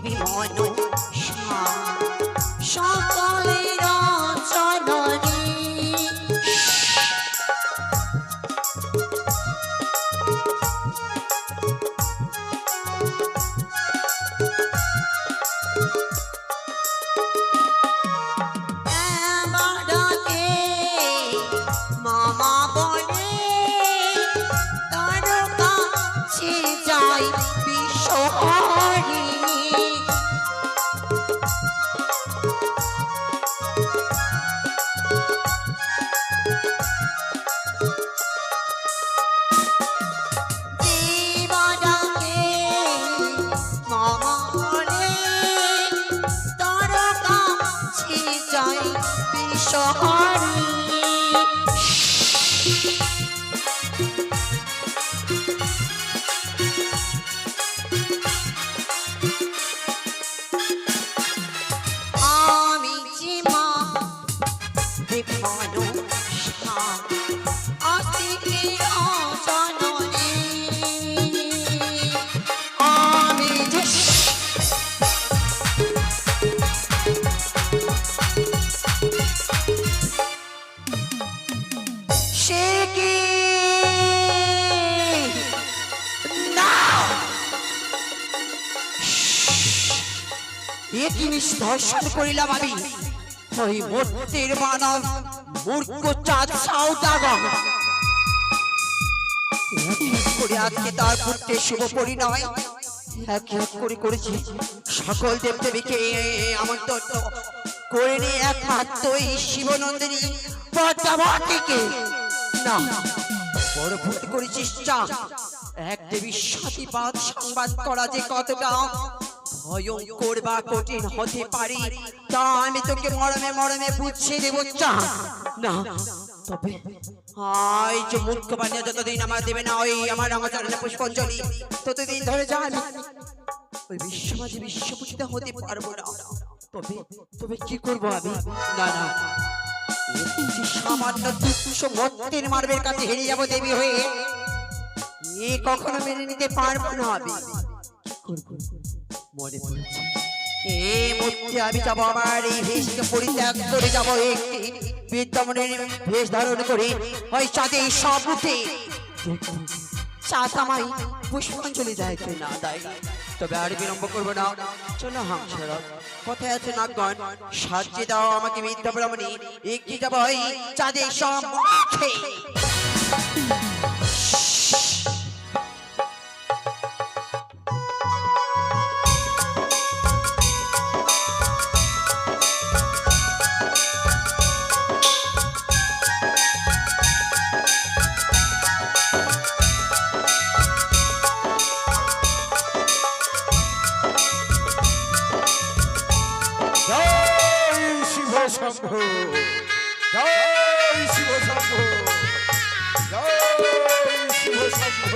দেবী মনো সকলের জননী। মামা বলে তার কাছে যাই বিশ্বহরিণী। দেবাদাকে মামা বলে তার কাছে যাই বিশ্বহরিণী। আমি যে মা দেবী মনো অস্থির জননী। আমি যে সে কি না এ জিনিস দর্শন করিলাম আমি ওই মূর্তির মানব মূর্খ চাঁদ সাউদাগর করে আজকে তার পুত্রের শুভ পরিণয় এক এক করে করেছি। সকল দেবদেবীকে আমন্ত্রণ করে নিয়ে একমাত্র এই শিবনন্দিনী পদ্মাবতীকে না বড় ভুল করেছিস। চা এক দেবীর সাথীবাদ সংবাদ করা যে কতটা ভয়ঙ্কর বা কঠিন হতে পারে তা আমি তোকে মরমে মরমে বুঝিয়ে দেব। চা না তবে আই যে মুখ্য বানিয়ে যতদিন আমার দেবে না ওই আমার রামাচরণে পুষ্পাঞ্জলি ততদিন ধরে যান ওই বিশ্বমাঝে বিশ্বপূজিত হতে পারবো না। তবে তবে কি করবো আমি? না না সামান্য তুচ্ছ মত্তের মার্বের কাছে হেরে যাবো দেবী হয়ে এ কখনো মেনে নিতে পারবো না। আমি মনে পড়েছে এই মধ্যে আমি যাবো আমার এই ভেষকে পরিত্যাগ করে যাবো একটি বিদ্যমানের ভেষ ধারণ করে ওই চাঁদে সাবুতে চাঁদ আমায় পুষ্পাঞ্জলি দেয় কি না দেয়। তবে আর বিলম্ব করবো না। চলো হামসারা কোথায় আছে নাগগণ সাজিয়ে দাও আমাকে বিদ্যা ব্রাহ্মণী একটি যাবো ওই চাঁদে সম্মুখে। শম্ভু জয় শিব শম্ভু জয় শিব শম্ভু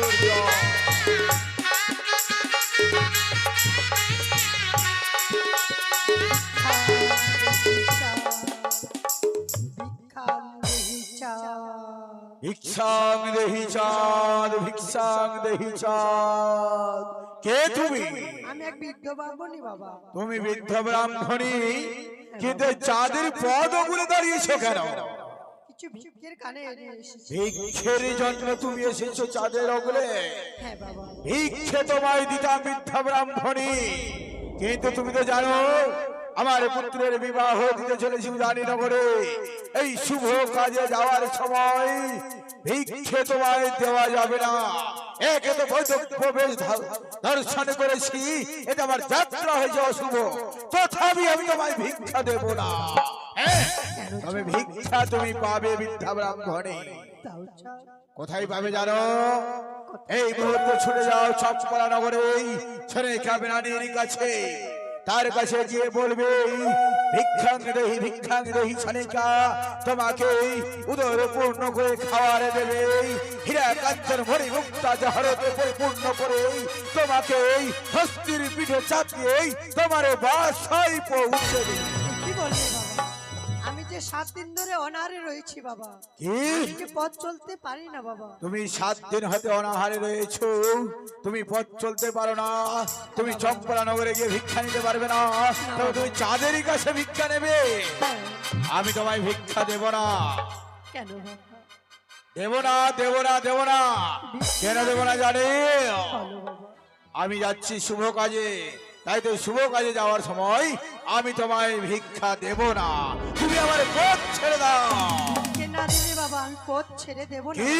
ভিক্ষাং দেহি চাঁদ ভিক্ষাং দেহি চাঁদ। কে তুমি? আমি এক বৃদ্ধ ব্রাহ্মণী বাবা। তুমি বৃদ্ধ ব্রাহ্মণী কিন্তু চাঁদের পদ ঘুরে দাঁড়িয়েছো কেন? কিছু ভিক্ষের কানে এসেছি। ভিক্ষের জন্য তুমি এসেছো চাঁদের অগলে? হ্যাঁ বাবা। ভিক্ষে তোমায় দিতাম বৃদ্ধ ব্রাহ্মণী, কিন্তু তুমি তো জানো আমার পুত্রের বিবাহ দিতে চলেছি উদানীনগরে। এই শুভ কাজে যাওয়ার সময় ভিক্ষে তোমায় দেওয়া যাবে না। একে তো প্রবেশ দর্শন করেছি, এটা আমার যাত্রা হয়েছে অশুভ, তথাপি আমি তোমায় ভিক্ষা দেব না। তবে ভিক্ষা তুমি পাবে বৃদ্ধা ব্রাহ্মণী। কোথায় পাবে জানো? এই মুহূর্তে ছুটে যাও চম্পলা নগরে ছেড়ে কাবেরানির কাছে। তার কাছে গিয়ে বলবে ভিক্ষাং দেহি ছানিকা, তোমাকে উদর পূর্ণ করে খাওয়ার দেবে। হীরা কাঞ্চন ভরি মুক্তা জহরতে পরিপূর্ণ করে তোমাকে হস্তির পিঠে চাপিয়ে তোমার বাসায় পৌঁছে দেবে। কি বললে বাবা? আমি যে যে 7 দিন ধরে অনাহারে রয়েছি বাবা, কি যে পথ চলতে পারি না বাবা। তুমি 7 দিন হতে অনাহারে রয়েছো, তুমি পথ চলতে পারো না, তুমি চম্পলা নগরে গিয়ে ভিক্ষা নিতে পারবে না, তবে তুমি চাঁদেরই কাছে ভিক্ষা নেবে? হ্যাঁ, আমি তোমায় ভিক্ষা দেব না, কেন বাবা? দেব না, দেব না, দেব না। কেন দেব না জানি? বলো বাবা। আমি যাচ্ছি শুভ কাজে, তাই তো শুভ কাজে যাওয়ার সময় আমি তোমায় ভিক্ষা দেব না, তুমি আমার পথ ছেড়ে দাও। কে না দিলে বাবা আমি পথ ছেড়ে দেব না। কি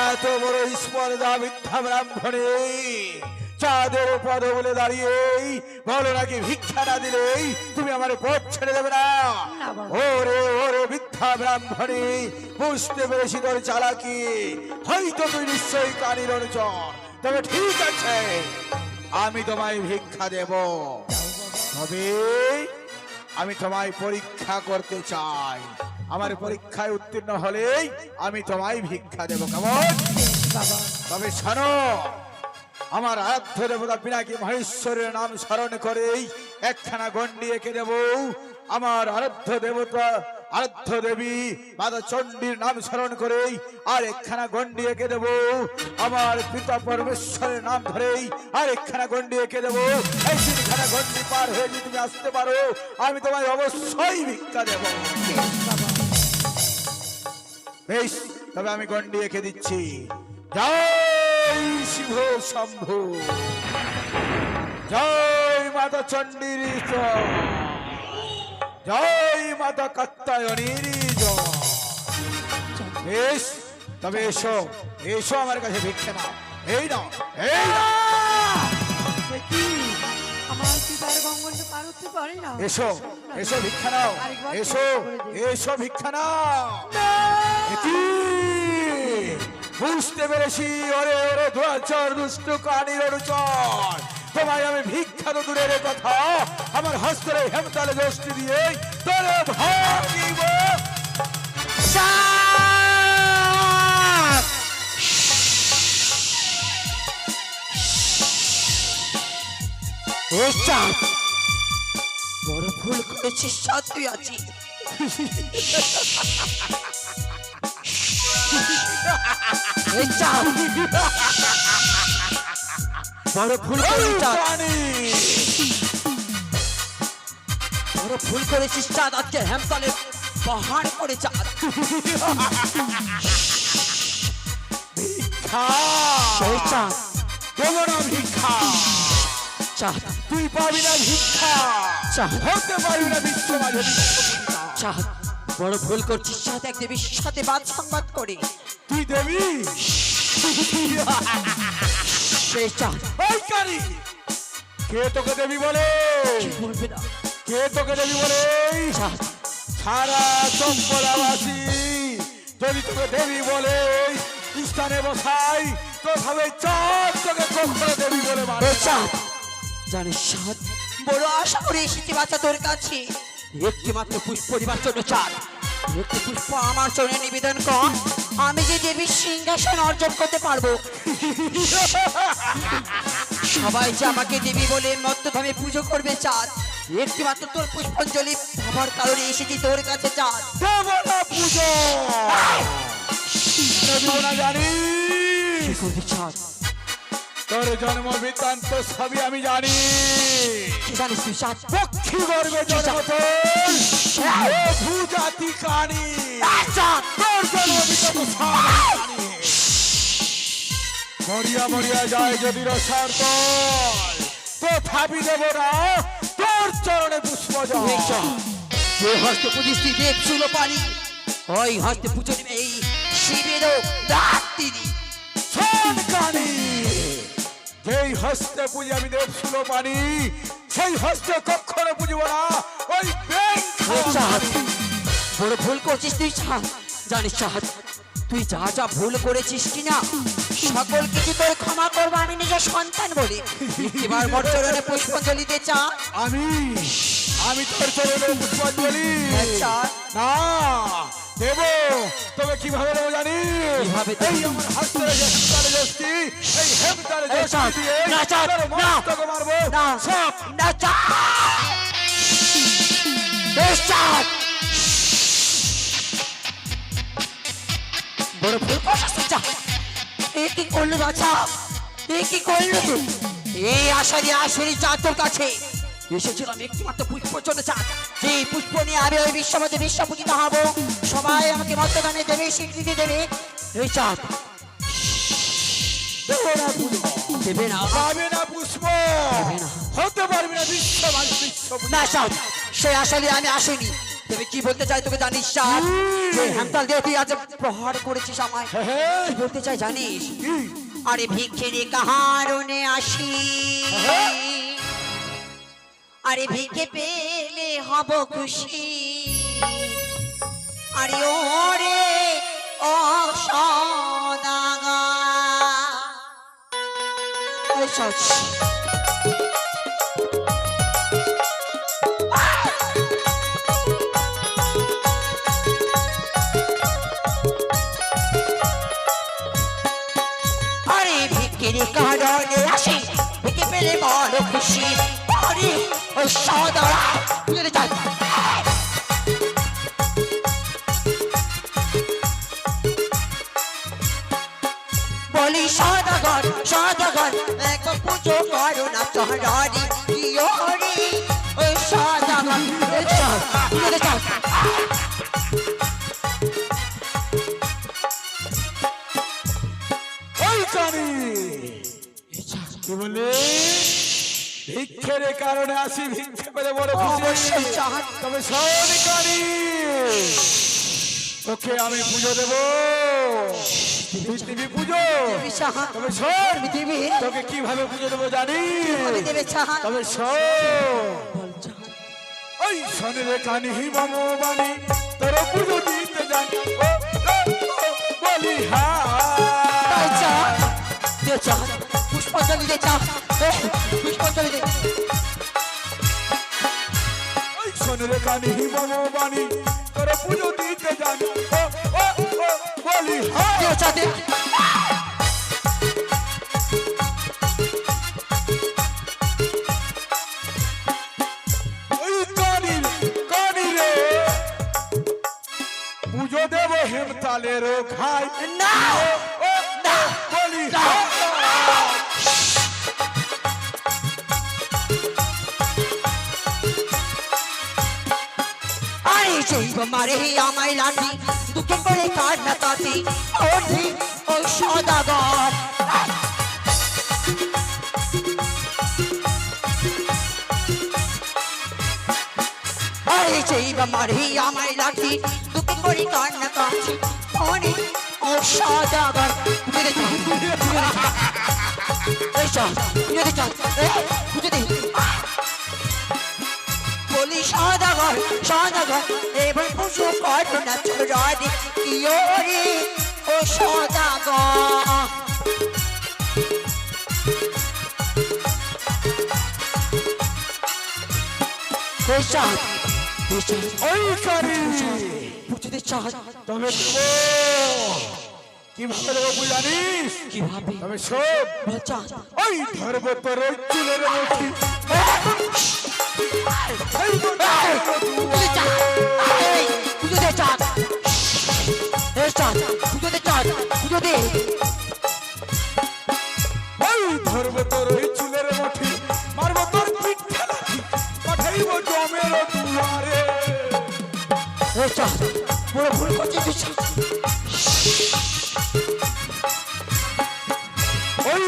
এত বড় স্পর্ধা মিথ্যা ব্রাহ্মণে, চাঁদের পদ বলে দাঁড়িয়ে বলো নাকি ভিক্ষা না দিলেই তুমি আমার পথ ছেড়ে দেবে না? না বাবা। ওরে ওরে মিথ্যা ব্রাহ্মণে, বুঝতে পেরেছি তোর চালাকি, হয়তো তুই নিশ্চয়ই কানির অনুচর, তবে ঠিক আছে আমি তোমায় ভিক্ষা দেব, তবে আমি তোমায় পরীক্ষা করতে চাই, আমার পরীক্ষায় উত্তীর্ণ হলেই আমি তোমায় ভিক্ষা দেব, কেমন? বাবা তবে শোনো, আমার আরাধ্য দেবতা পিনাকি মহেশ্বরের নাম স্মরণ করেই একখানা গন্ডি এঁকে দেব, আমার আরাধ্য দেবতা আরাধ্য দেবী মাতা চণ্ডীর নাম স্মরণ করেই আর একখানা গন্ডি এঁকে দেব, আমার পিতা পরমেশ্বরের নাম ধরেই আর একখানা গন্ডি এঁকে দেব। এই তিনখানা গন্ডি পার হয়ে যদি তুমি আসতে পারো আমি তোমায় অবশ্যই ভিক্ষা দেব। বেশ, তবে আমি গন্ডি এঁকে দিচ্ছি। জয় শিব শম্ভু, জয় মাতা চণ্ডীর জয়, জয় মাতা কাত্যায়নীর জয়। বেশ, তবে এসো এসো আমার কাছে ভিক্ষা নাও, এই নাও, এই নাও। এ কি আমার পিতার গঙ্গলটা পার হতে পারি না। এসো এসো ভিক্ষা নাও, এসো এসো ভিক্ষা নাও। এ কি? বুঝতে পেরেছি, ওরে ওরে দুয়াচর দুষ্ট কানির অনুচর, তোমায় আমি ভিক্ষা তো দূরের কথা আমার হস্তরে হেমতালে দোষটি দিয়ে তোরে ভাগিব। বড় ভুল করেছিস সাথ, তুই আছিস এই চাঁদ, বড় ভুল করেছিস চাঁদ, বড় ভুল করেছিস চাঁদ, আজকে হেমতালে পাহাড় করে চাঁদ। সেই চাঁদ, দেব না ভিক্ষা, চাঁদ, তুই পাবি না ভিক্ষা, চাঁদ, হতে পারবি না বিশ্ব মাঝে বিশ্বপিতা। চাঁদ, বড় ভুল করছিস চাঁদ, এক দেবীর সাথে বাদ সংবাদ করে। তুই দেবি? সেই চাঁদ, ওই কারি, কে তোকে দেবি বলে? কি বলবে না কে তোকে দেবি বলে? চাঁদ, সারা চম্পলাবাসী যদি তোকে দেবী বলে স্থানে বসাই, তবে চাঁদ তোকে কখনো দেবী বলে মানে এই চাঁদ, জানিস চাঁদ, বড় আশা করে এসেছি বাচ্চা তোর কাছে, একটি মাত্র পুষ্প পরিবার জন্য চাঁদ, একটি পুষ্প আমার চরণে নিবেদন কর, আমি যে দেবীর সিংহাসন অর্জন করতে পারবো। সবাই যে আমাকে দেবী বলে মত্তধামে পুজো করবে চাঁদ, একটি মাত্র তোর পুষ্পাঞ্জলি ভাবার কারণে এসেছি তোর কাছে চাঁদ। দেবতা পুজো দেব না জানি, কি করবি চাঁদ? তোর জন্ম বৃত্তান্ত সবই আমি জানি, কি জানিস তুই চাঁদ? পক্ষী গর্বে জন্ম তোর, ভূজাতি কানি, চাঁদ, তোর জন্ম বৃত্তান্ত সব আমি জানি। মরিয়া মরিয়া যায় যদি রসার তল, তথাপি দেব না তোর চরণে পুষ্প জল। যে হস্তে পুজিস তুই দেব চুলো পানি, ওই হস্তে পুজো নেবে এই শিবেরও রাত্রি। শোন কানি, যেই হস্তে পুজি আমি দেব সুলো পানি, সেই হস্তে কখনো পুজিব না ওই চাঁদ, বড় ভুল করছিস তুই চাঁদ, জানিস চাঁদ, তুই যা যা ভুল করেছিস কিনা সকল কিছু তোর ক্ষমা করবো আমি নিজের সন্তান বলে। এবার মোর চরণে পুষ্পাঞ্জলি দে চাঁদ। আমি আমি তোর চরণে পুষ্পাঞ্জলি চাঁদ, না দেব, তবে কিভাবে দেবো জানি? কিভাবে দেব? এই আমার হস্তের হেমতালে যষ্টি, এই হেমতালে এই চাঁদ, যষ্টি দিয়ে না চাঁদ, তোর না, মস্তক মারবো না, সব। না চাঁদ। বেশাদ বড় ভুল করছিস যা এ কি করলো বাছা এ কি করলো তুই এই আশারি আসরি যা তোর কাছে এসেছিলাম একটি মাত্র পুষ্প চলে চাঁদ যে পুষ্প নিয়ে আমি ওই বিশ্বমধ্যে বিশ্বপূজিত হব সবাই আমাকে মধ্যগানে দেবে স্বীকৃতি দেবে এই চাঁদ দেবো না পুষ্প, দেবে না পাবে না পুষ্প, না। হতে পারবি না বিশ্ব মানুষ বিশ্ব না চাঁদ সে আসলে আমি আসিনি তুমি কি বলতে চাই তোকে জানিস চাঁদ যে হ্যামতাল দিয়ে তুই আজ প্রহার করেছিস আমায় হ্যাঁ, কি বলতে চাই জানিস কি? আরে ভিক্ষের কাহারণে আসি আরে ভিক্ষে পেলে হব খুশি আরে ওরে ও সদাগা ওই সচ আরে ভিক্ষের কারণে আসি ভিক্ষে পেলে বড় খুশি আরে ওই সদাগা তুই যাই বলি সদাগর সদাগর একবার পুজো করো না চহরারি ইয়োরি ওই সদাগর চল তুই চল ওই কানি কি বলে ভিক্ষের কারণে আসি ভিক্ষে পেলে বড় খুশি অবশ্যই চাঁদ। তবে শোন কানি ওকে আমি পুজো দেবো পৃথিবী পুজো দেবী চাঁদ। তবে শোন দেবী তোকে কিভাবে পুজো দেবো জানিস আমি দেবে চাহান তবে শোন ওই শোনে কানি হিমামবানি তোর পুজো দিতে জানি ও, ও, ও, বলি তাই হ্যাঁ চাঁদ দে চাঁদ পুষ্পাঞ্জলি দে চাঁদ পুষ্পাঞ্জলি দে ওই শোনে কানি হিমামবানি তোর পুজো দিতে জানি ও, ও, ও, বলি হ্যাঁ দে চাঁদ দে ওই কানি রে পুজো দেব হেমতালের খাই না ও, ও, না বলি না। হ্যাঁ আরে জৈব মারে আমায় লাঠি দুঃখে করে কান্না কাটি ওঠি ও সদাগর আরে জৈব মারে আমায় লাঠি দুঃখে করে কান্না কাটি ওঠি ও সদাগর মেরে চল এই চল মেরে চল বুঝে দে বলি সদাগর সদাগর এবার পুজো করো না চোরারি ইয়োরি ও সদাগর বেশাদ বেশাদ ওই কানি পুজো দে চাঁদ তবে দেবো কিভাবে দেবো তুই জানিস কিভাবে তবে শোন বল চাঁদ ওই ধরবো তোর ওই চুলের মুঠি এই তো পুজো চাঁদ এই পুজো দে চাঁদ এই চাঁদ পুজো দে চাঁদ পুজো দে ওই ধরবো তোর ওই চুলের মুঠি মারবো তোর পিঠে লাঠি পাঠাইবো জমের দুয়ারে এই চাঁদ বড় ভুল করছিস তুই চাঁদ ওই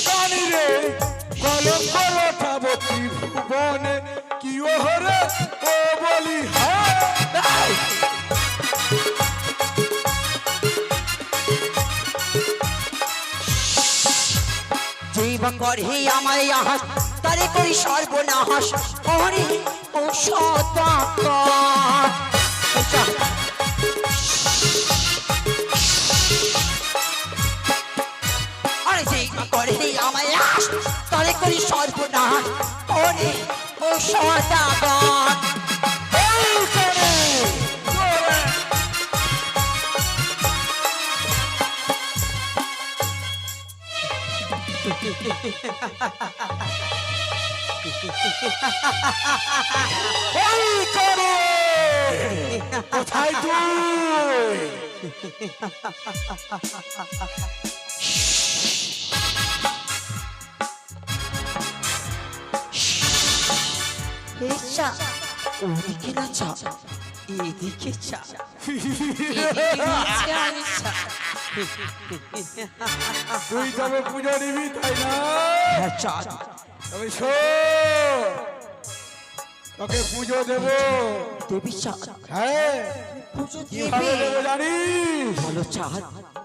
কানি রে কলঙ্ক লটাবো ত্রিভুবনে কি ও হরে ও বলি হ্যাঁ জীবন করে আমায় আহাস তারে করি সর্বনাশ ওরে ও সদাগর আরে জীবন করে আমায় আহাস তারে করি সর্বনাশ ওরে ও সদাগর এই কানি জোরে ওই করে কোথায় তুই? এসা ওদিকে না চা এদিকে চা এদিকে নিচে আমি চা। তুই তবে পুজো নিবি তাই না? হ্যাঁ চা তবে শোন, তোকে পুজো দেব। দেবী চা হ্যাঁ, পুজো কিভাবে দেবে দেবো জানিস? বলো চা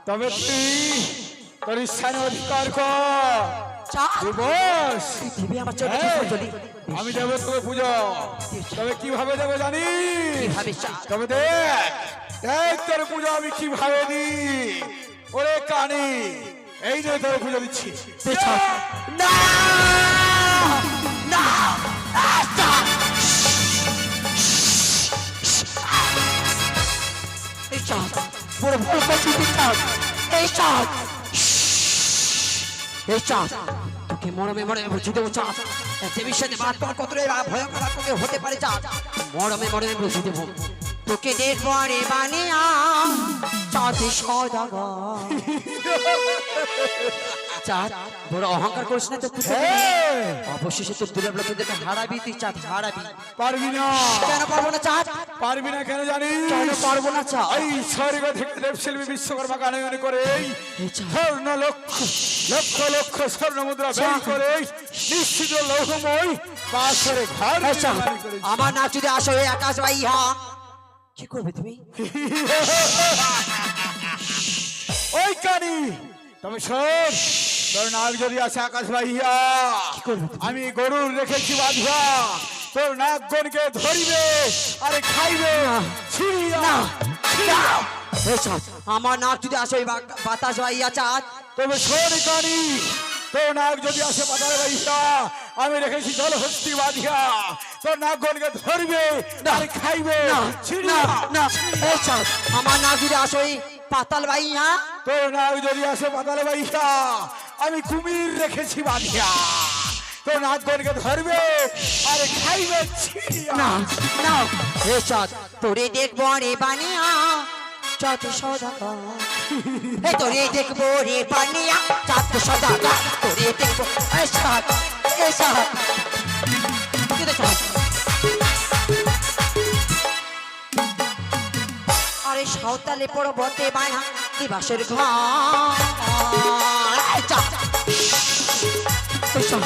তবে তুই তোর স্থানে অধিকার কর। চা তুই বস। দেবী আমার চোখে হ্যাঁ, চলি আমি দেবো তোকে পুজো। তবে কিভাবে দেবো জানিস? কিভাবে চা তবে দেখ দেখ তোর পুজো আমি কিভাবে দিই। ওরে কানি, এই যে তোর পুজো দিচ্ছি। পেছন না না আচ্ছা এই চাঁদ বড় বড় পঁচিশটি চাঁদ এই চাঁদ এই চাঁদ তোকে মরমে মরমে বুঝে দেবো চাঁদ দেবীর সাথে বাদ পর কত ভয়ঙ্কর আক্রমণ হতে পারে চাঁদ মরমে মরমে বুঝে দেবো তোকে দেখবো রে বানিয়া চাঁদে সদাগর চাঁদ বড় অহংকার করিস না তো হ্যাঁ, অবশেষে তোর দুর্লভ লোকেদেরকে হারাবি তুই চাঁদ হারাবি পারবি না। কেন পারবো না চাঁদ পারবি না কেন জানিস? কেন পারবো না চাঁদ এই স্বর্গ থেকে দেবশিল্পী বিশ্বকর্মা গানে করে এই চাঁদ স্বর্ণ লক্ষ লক্ষ লক্ষ স্বর্ণ মুদ্রা বের করে নিশ্চিত লৌহময় পাথরে ঘর এই চাঁদ, নির্মাণ করেছে। আমার নাচ যদি আসো এই আকাশ ভাই হা কি করবে তুমি ওই কানি, তবে শোন, তোর নাক যদি আছে আকাশ ভাইয়া, কি করবে তুমি? আমি গরুর রেখেছি বাঁধা, তোর নাক গনকে ধরিবে আরে খাইবে। ছিঁড়িয়া, না ছিঁড়িয়া। এই চাঁদ, আমার নাচ যদি আসো এই বাতাস ভাইয়া চাঁদ তবে শোন কানি, তোর নাক যদি আসে পাতালে ভাইয়া, আমি রেখেছি জলহস্তি বাঁধিয়া, তোর নাক গনকে ধরিবে আরে খাইবে। না ছিঁড়িয়া। না এই চাঁদ, আমার নাচ যদি আসো এই পাতাল ভাইয়া তোর নাক যদি আসে পাতালে ভাইয়া, আমি কুমির রেখেছি বাঁধিয়া, তোর নাক গনকে ধরবে আরে খাইবে। ছিঁড়িয়া। না না হে চাঁদ তোরে দেখবো রে বানিয়া চাঁদ সদাগর হে তোরে দেখবো রে বানিয়া চাঁদ সদাগর তোরে দেখবো এই চাঁদ এই চাঁদ কি রে চাঁদ আরে সাঁওতালে পর্বতে বানা দিবাসের ঘর এই চাঁদ এই চাঁদ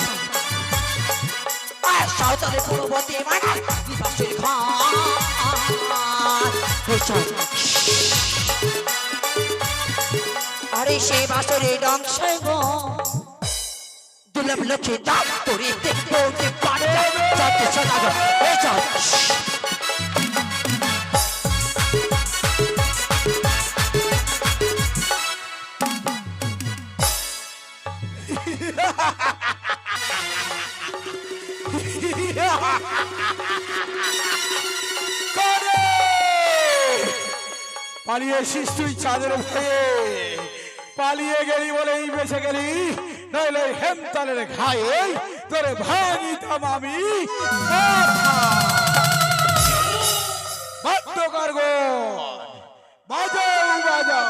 সাঁওতালে পর্বতে বানা দিবাসের ঘর এই চাঁদ আরে সে বাসরে ডংস গো দুর্লভ লক্ষ্মী দাম তোরে দেখবো যে পারে চাঁদ সদাগর এই চাঁদ করে পালিয়ে এসিস তুই চাঁদের ভয়ে, পালিয়ে গেলি বলেই বেঁচে গেলি, নইলে হেমতালের ঘায়ে তোরে ভাঙিতাম আমি। বাদ্যকারগণ বাজাও বাজাও।